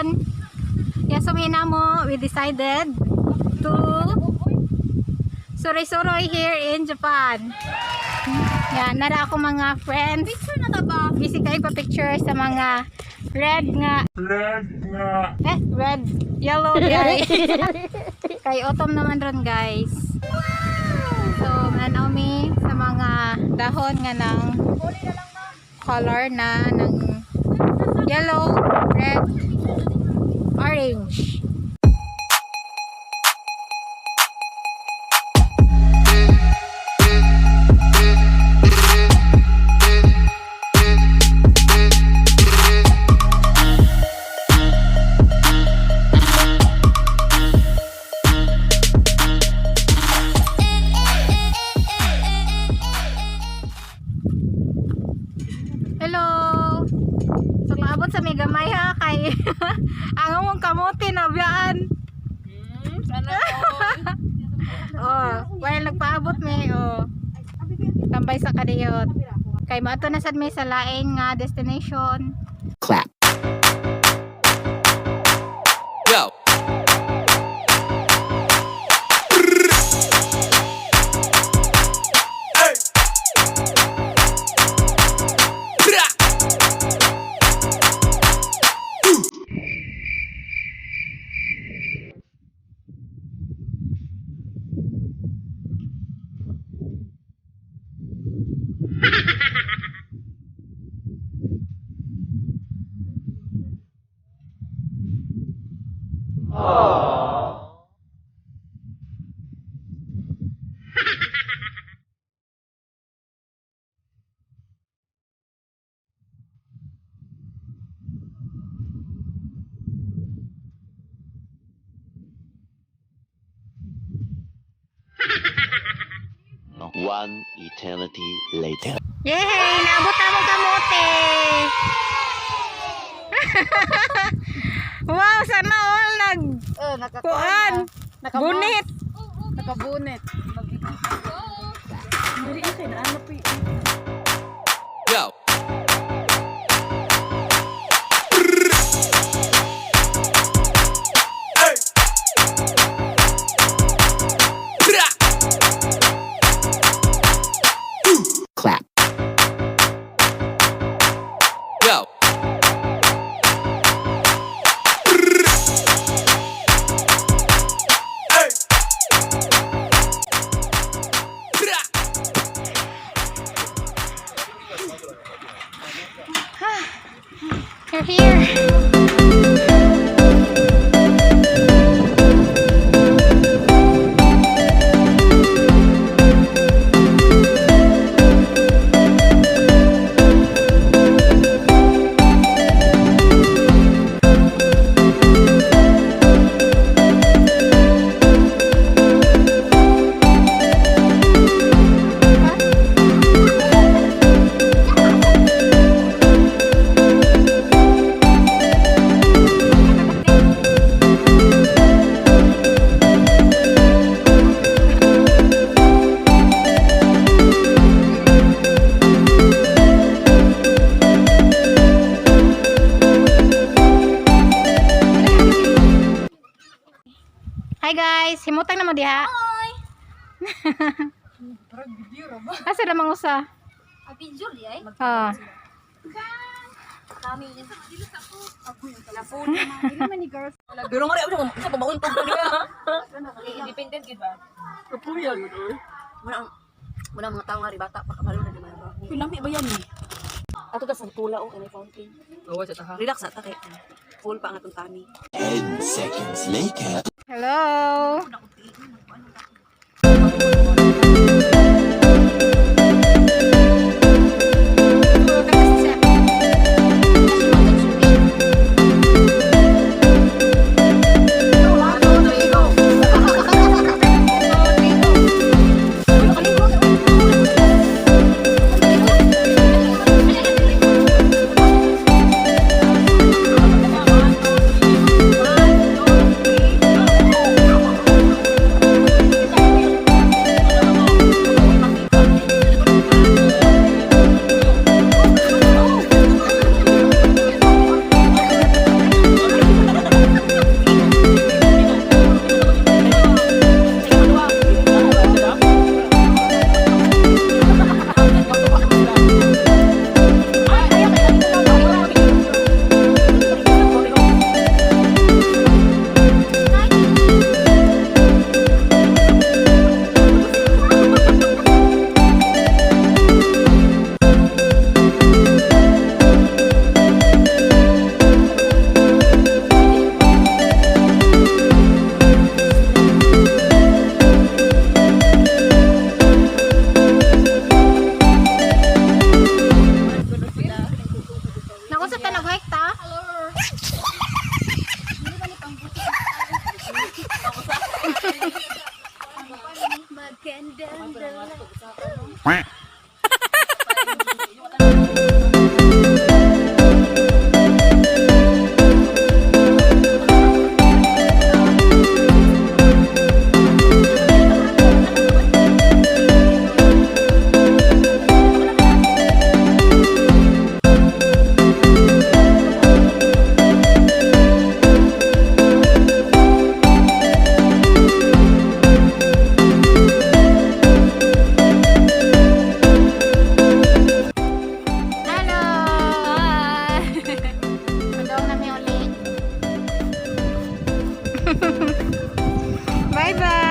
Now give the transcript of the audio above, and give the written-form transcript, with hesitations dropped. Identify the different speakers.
Speaker 1: destination. Yasumina mo, we decided to Suroy-suroy here in Japan. Yan, nara ako mga friends. Picture na ta ba? Busy kayo pa picture sa mga red, yellow guys. Kay autumn naman ron guys. So, nanaw mi sa mga dahon nga ng color na ng yellow, red, orange. Hello! So, maabot sa may gamay ha, kay ang mong kamuti na biyaan.
Speaker 2: Sana
Speaker 1: Oh, while nagpaabot may, oh, tambay sa kadiyot. Kay maato na sad may sa laing nga destination.
Speaker 3: Clap. Go.
Speaker 4: One eternity later.
Speaker 1: Yay! Naabot na mong kamote! Wow! Sana all nagkuhan! Bunit!
Speaker 2: nakabunit. Dili ito na ano po.
Speaker 3: Go. Clap. Go.
Speaker 1: You're here! Hi guys, himutang na mo diha. Hi. Asa na mga usa?
Speaker 2: Video di ay.
Speaker 1: Ah.
Speaker 2: Kami ni telefon na man ni girls. Pero mari ako sa pamauntog na niya. Independent gid ba? Kapuya gid oy. Muna mga tao nga ri bata pa kabalo na naman ba. Pilami ba yan ni? Ato ta sa pula o kanay fountain. Oo sa taha. Relax ta kay. Full pa ang atong tani.
Speaker 4: 10 seconds later.
Speaker 1: Hello. Hello! Madong na mi ulit. Bye-bye!